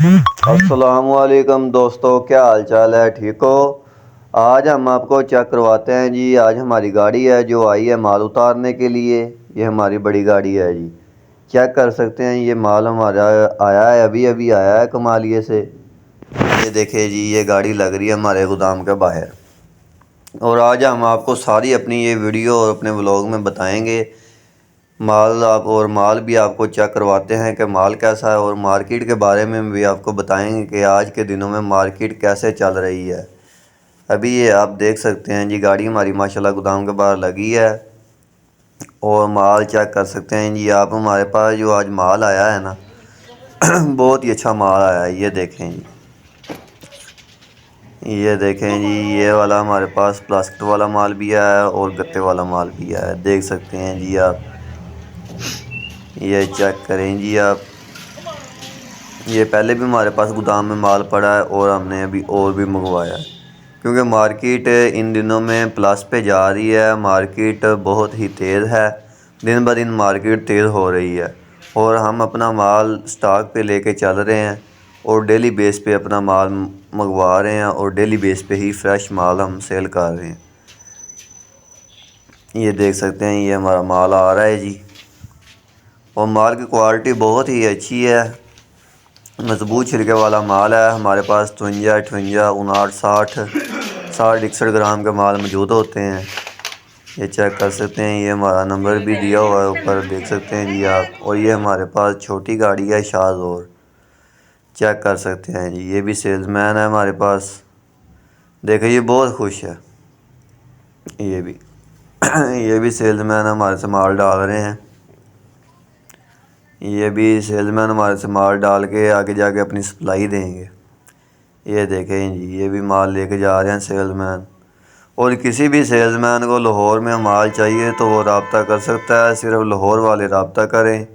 अस्सलामुअलैकुम दोस्तों, क्या हाल चाल है? ठीक हो? आज हम आपको चेक करवाते हैं जी। आज हमारी गाड़ी है जो आई है माल उतारने के लिए। ये हमारी बड़ी गाड़ी है जी। चेक कर सकते हैं, ये माल हमारा आया है, अभी अभी आया है कमालिए से। ये देखिए जी, ये गाड़ी लग रही है हमारे गोदाम के बाहर। और आज हम आपको सारी अपनी ये वीडियो और अपने व्लॉग में बताएंगे माल भी आपको चेक करवाते हैं कि माल कैसा है, और मार्केट के बारे में भी आपको बताएंगे कि आज के दिनों में मार्केट कैसे चल रही है। अभी ये आप देख सकते हैं जी, गाड़ी हमारी माशाल्लाह गोदाम के बाहर लगी है और माल चेक कर सकते हैं जी आप। हमारे पास जो आज माल आया है ना बहुत ही अच्छा माल आया है। ये देखें जी, ये देखें जी, ये वाला हमारे पास प्लास्टिक वाला माल भी आया है और गत्ते वाला माल भी आया है। देख सकते हैं जी आप, ये चेक करें जी आप। ये पहले भी हमारे पास गोदाम में माल पड़ा है और हमने अभी और भी मंगवाया है, क्योंकि मार्केट इन दिनों में प्लस पे जा रही है। मार्केट बहुत ही तेज़ है, दिन ब दिन मार्केट तेज़ हो रही है। और हम अपना माल स्टॉक पे लेके चल रहे हैं और डेली बेस पे अपना माल मंगवा रहे हैं और डेली बेस पे ही फ्रेश माल हम सेल कर रहे हैं। ये देख सकते हैं, ये हमारा माल आ रहा है जी। और माल की क्वालिटी बहुत ही अच्छी है, मजबूत छिलके वाला माल है। हमारे पास 53, 58, 59, 60, 61 ग्राम के माल मौजूद होते हैं। ये चेक कर सकते हैं, ये हमारा नंबर भी दिया हुआ है ऊपर, देख सकते हैं जी आप। और ये हमारे पास छोटी गाड़ी है शाज़, और चेक कर सकते हैं जी। ये भी सेल्समैन है हमारे पास, देखिए ये बहुत खुश है। ये भी ये भी सेल्समैन हमारे से माल डाल रहे हैं। ये भी सेल्समैन हमारे से माल डाल के आगे जाके अपनी सप्लाई देंगे। ये देखें जी, ये भी माल लेके जा रहे हैं सेल्समैन। और किसी भी सेल्समैन को लाहौर में माल चाहिए तो वो रब्ता कर सकता है, सिर्फ लाहौर वाले रब्ता करें।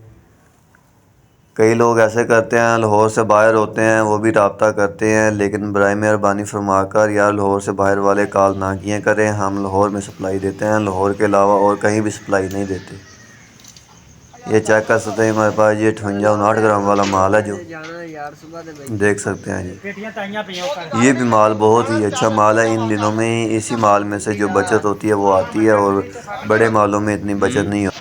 कई लोग ऐसे करते हैं लाहौर से बाहर होते हैं, वो भी रब्ता करते हैं, लेकिन बराए मेहरबानी फरमाकर यार लाहौर से बाहर वाले कॉल ना किए करें। हम लाहौर में सप्लाई देते हैं, लाहौर के अलावा और कहीं भी सप्लाई नहीं देते। ये चेक कर सकते हैं, हमारे पास ये 58, 59 ग्राम वाला माल है जो देख सकते हैं जी। ये भी माल बहुत ही अच्छा माल है। इन दिनों में इसी माल में से जो बचत होती है वो आती है, और बड़े मालों में इतनी बचत नहीं होती।